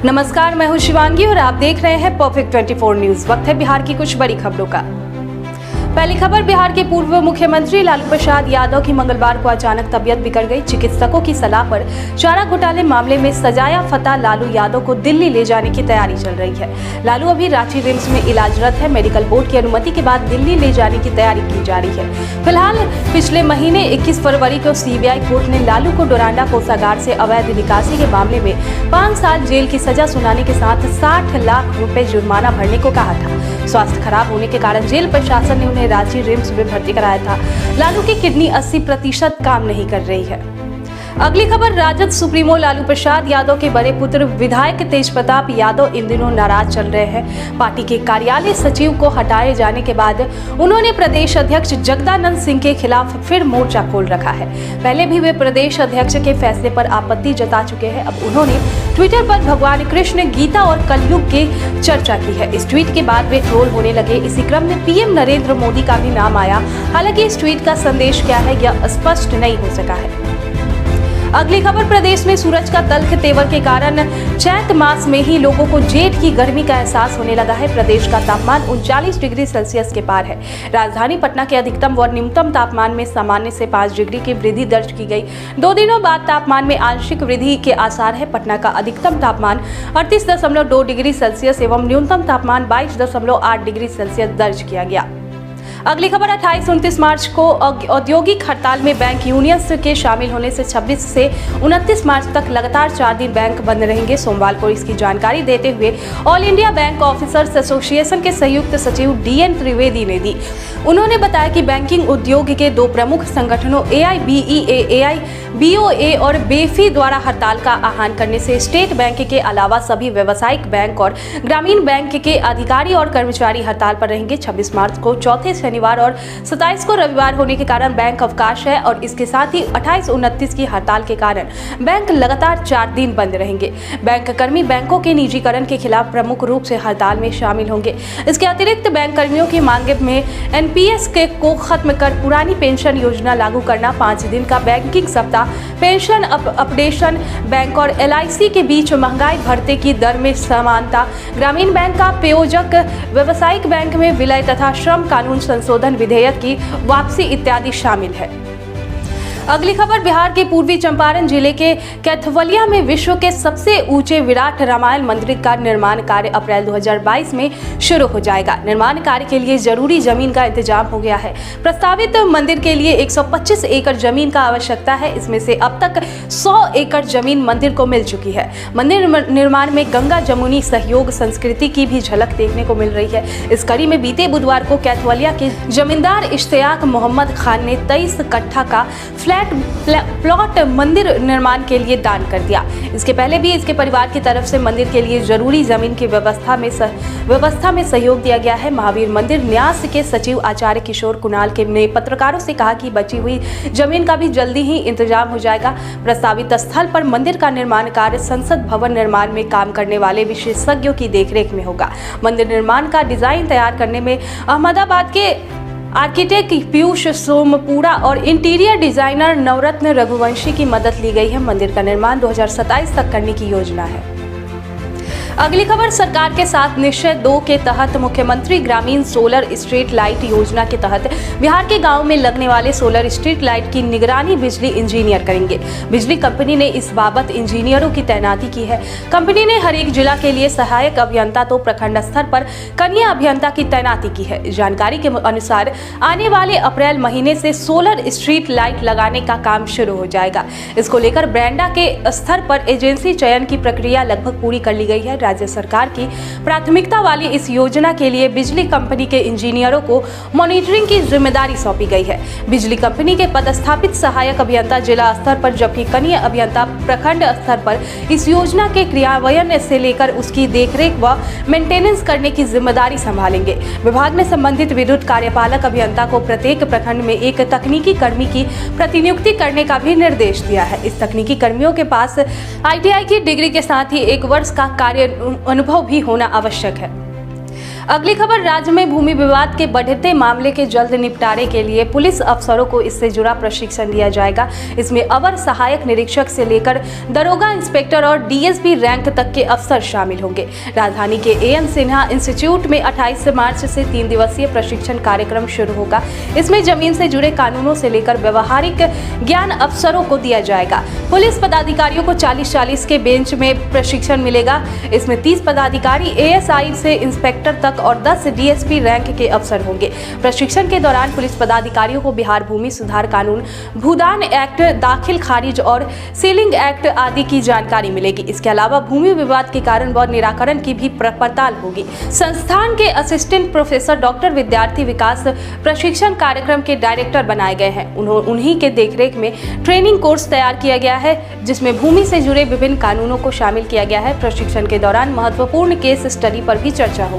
नमस्कार, मैं हूं शिवांगी और आप देख रहे हैं परफेक्ट 24 न्यूज। वक्त है बिहार की कुछ बड़ी खबरों का। पहली खबर, बिहार के पूर्व मुख्यमंत्री लालू प्रसाद यादव की मंगलवार को अचानक तबीयत बिगड़ गई। चिकित्सकों की सलाह पर चारा घोटाले मामले में सजाया फता लालू यादव को दिल्ली ले जाने की तैयारी चल रही है। लालू अभी रांची रिम्स में इलाजरत है। मेडिकल बोर्ड की अनुमति के बाद दिल्ली ले जाने की तैयारी की जा रही है। फिलहाल पिछले महीने 21 फरवरी को सीबीआई कोर्ट ने लालू को डोरांडा कोषागार से अवैध निकासी के मामले में 5 साल जेल की सजा सुनाने के साथ 60 लाख रुपए जुर्माना भरने को कहा था। स्वास्थ्य खराब होने के कारण जेल प्रशासन ने उन्हें रांची रिम्स में भर्ती कराया था। लालू की किडनी 80% काम नहीं कर रही है। अगली खबर, राजद सुप्रीमो लालू प्रसाद यादव के बड़े पुत्र विधायक तेजप्रताप यादव इन दिनों नाराज चल रहे हैं। पार्टी के कार्यालय सचिव को हटाए जाने के बाद उन्होंने प्रदेश अध्यक्ष जगदानंद सिंह के खिलाफ फिर मोर्चा खोल रखा है। पहले भी वे प्रदेश अध्यक्ष के फैसले पर आपत्ति जता चुके हैं। अब उन्होंने ट्विटर पर भगवान कृष्ण, गीता और कलयुग की चर्चा की है। इस ट्वीट के बाद वे ट्रोल होने लगे। इसी क्रम में पीएम नरेंद्र मोदी का भी नाम आया। हालांकि इस ट्वीट का संदेश क्या है यह स्पष्ट नहीं हो सका है। अगली खबर, प्रदेश में सूरज का तल्ख तेवर के कारण चैत मास में ही लोगों को जेठ की गर्मी का एहसास होने लगा है। प्रदेश का तापमान 39 डिग्री सेल्सियस के पार है। राजधानी पटना के अधिकतम व न्यूनतम तापमान में सामान्य से 5 डिग्री की वृद्धि दर्ज की गई। 2 दिनों बाद तापमान में आंशिक वृद्धि के आसार है। पटना का अधिकतम तापमान 38.2 डिग्री सेल्सियस एवं न्यूनतम तापमान 22.8 डिग्री सेल्सियस दर्ज किया गया। अगली खबर, 28-29 मार्च को औद्योगिक हड़ताल में बैंक यूनियंस के शामिल होने से 26 से 29 मार्च तक लगातार 4 दिन बैंक बंद रहेंगे। सोमवार को इसकी जानकारी देते हुए all India bank officers association के संयुक्त सचिव DN त्रिवेदी ने दी। उन्होंने बताया कि बैंकिंग उद्योग के 2 प्रमुख संगठनों AIBEA, AIBOA और बेफी द्वारा हड़ताल का आह्वान करने से स्टेट बैंक के अलावा सभी व्यावसायिक बैंक और ग्रामीण बैंक के अधिकारी और कर्मचारी हड़ताल पर रहेंगे। 26 मार्च को चौथे शनिवार और 27 को रविवार होने के कारण बैंक अवकाश है और इसके साथ ही 28-29 की हड़ताल के कारण बैंक लगातार 4 दिन बंद रहेंगे। बैंक कर्मी बैंकों के निजीकरण के खिलाफ प्रमुख रूप से हड़ताल में शामिल होंगे। इसके अतिरिक्त बैंक कर्मियों की मांगे में NPS को खत्म कर पुरानी पेंशन योजना लागू करना, 5 दिन का बैंकिंग सप्ताह, पेंशन अपडेशन, बैंक और LIC के बीच महंगाई भत्ते की दर में समानता, ग्रामीण बैंक का प्रयोजक व्यावसायिक बैंक में विलय तथा श्रम कानून संशोधन विधेयक की वापसी इत्यादि शामिल है। अगली खबर, बिहार के पूर्वी चंपारण जिले के कैथवलिया में विश्व के सबसे ऊंचे विराट रामायण मंदिर का निर्माण कार्य अप्रैल 2022 में शुरू हो जाएगा। निर्माण कार्य के लिए जरूरी जमीन का इंतजाम हो गया है। प्रस्तावित मंदिर के लिए 125 एकड़ जमीन का आवश्यकता है। इसमें से अब तक 100 एकड़ जमीन मंदिर को मिल चुकी है। मंदिर निर्माण में गंगा जमुनी सहयोग संस्कृति की भी झलक देखने को मिल रही है। इस कड़ी में बीते बुधवार को कैथवलिया के जमींदार इश्तियाक मोहम्मद खान ने 23 कट्ठा का प्लॉट मंदिर निर्माण के लिए दान कर दिया। इसके पहले भी इसके परिवार की तरफ से मंदिर के लिए जरूरी जमीन की व्यवस्था में सहयोग दिया गया है। महावीर मंदिर न्यास के सचिव आचार्य किशोर कुणाल ने पत्रकारों से कहा कि बची हुई जमीन का भी जल्दी ही इंतजाम हो जाएगा। प्रस्तावित स्थल पर मंदिर का निर्माण कार्य संसद भवन निर्माण में काम करने वाले विशेषज्ञों की देखरेख में होगा। मंदिर निर्माण का डिजाइन तैयार करने में अहमदाबाद के आर्किटेक्ट पीयूष सोमपुरा और इंटीरियर डिजाइनर नवरत्न रघुवंशी की मदद ली गई है। मंदिर का निर्माण 2027 तक करने की योजना है। अगली खबर, सरकार के साथ निश्चय 2 के तहत मुख्यमंत्री ग्रामीण सोलर स्ट्रीट लाइट योजना के तहत बिहार के गांव में लगने वाले सोलर स्ट्रीट लाइट की निगरानी बिजली इंजीनियर करेंगे। बिजली कंपनी ने इस बाबत इंजीनियरों की तैनाती की है। कंपनी ने हर एक जिला के लिए सहायक अभियंता तो प्रखंड स्तर पर कनीय अभियंता की तैनाती की है। जानकारी के अनुसार आने वाले अप्रैल महीने से सोलर स्ट्रीट लाइट लगाने का काम शुरू हो जाएगा। इसको लेकर ब्रांडा के स्तर पर एजेंसी चयन की प्रक्रिया लगभग पूरी कर ली गई है। राज्य सरकार की प्राथमिकता वाली इस योजना के लिए बिजली कंपनी के इंजीनियरों को मॉनिटरिंग की जिम्मेदारी सौंपी गई है। बिजली कंपनी के पदस्थापित सहायक अभियंता जिला स्तर पर जबकि कनीय अभियंता प्रखंड स्तर पर इस योजना के क्रियान्वयन से लेकर उसकी देखरेख व मेंटेनेंस करने की जिम्मेदारी संभालेंगे। विभाग ने संबंधित विद्युत कार्यपालक अभियंता को प्रत्येक प्रखंड में एक तकनीकी कर्मी की प्रतिनियुक्ति करने का भी निर्देश दिया है। इस तकनीकी कर्मियों के पास ITI की डिग्री के साथ ही 1 वर्ष का कार्य अनुभव भी होना आवश्यक है। अगली खबर, राज्य में भूमि विवाद के बढ़ते मामले के जल्द निपटारे के लिए पुलिस अफसरों को इससे जुड़ा प्रशिक्षण दिया जाएगा। इसमें अवर सहायक निरीक्षक से लेकर दरोगा, इंस्पेक्टर और डीएसपी रैंक तक के अफसर शामिल होंगे। राजधानी के एएन सिन्हा इंस्टीट्यूट में 28 मार्च से 3 दिवसीय प्रशिक्षण कार्यक्रम शुरू होगा। इसमें जमीन से जुड़े कानूनों से लेकर व्यवहारिक ज्ञान अफसरों को दिया जाएगा। पुलिस पदाधिकारियों को 40-40 के बेंच में प्रशिक्षण मिलेगा। इसमें 30 पदाधिकारी एएसआई से इंस्पेक्टर तक और 10 डीएसपी रैंक के अफसर होंगे। प्रशिक्षण के दौरान पुलिस पदाधिकारियों को बिहार भूमि सुधार कानून, भूदान एक्ट, दाखिल खारिज और सीलिंग एक्ट आदि की जानकारी मिलेगी। इसके अलावा भूमि विवाद के कारण व निराकरण की भी पड़ताल होगी। संस्थान के असिस्टेंट प्रोफेसर डॉक्टर विद्यार्थी विकास प्रशिक्षण कार्यक्रम के डायरेक्टर बनाए गए हैं। उन्हीं के देखरेख में ट्रेनिंग कोर्स तैयार किया गया है, जिसमें भूमि से जुड़े विभिन्न कानूनों को शामिल किया गया है। प्रशिक्षण के दौरान महत्वपूर्ण केस स्टडी पर भी चर्चा होगी।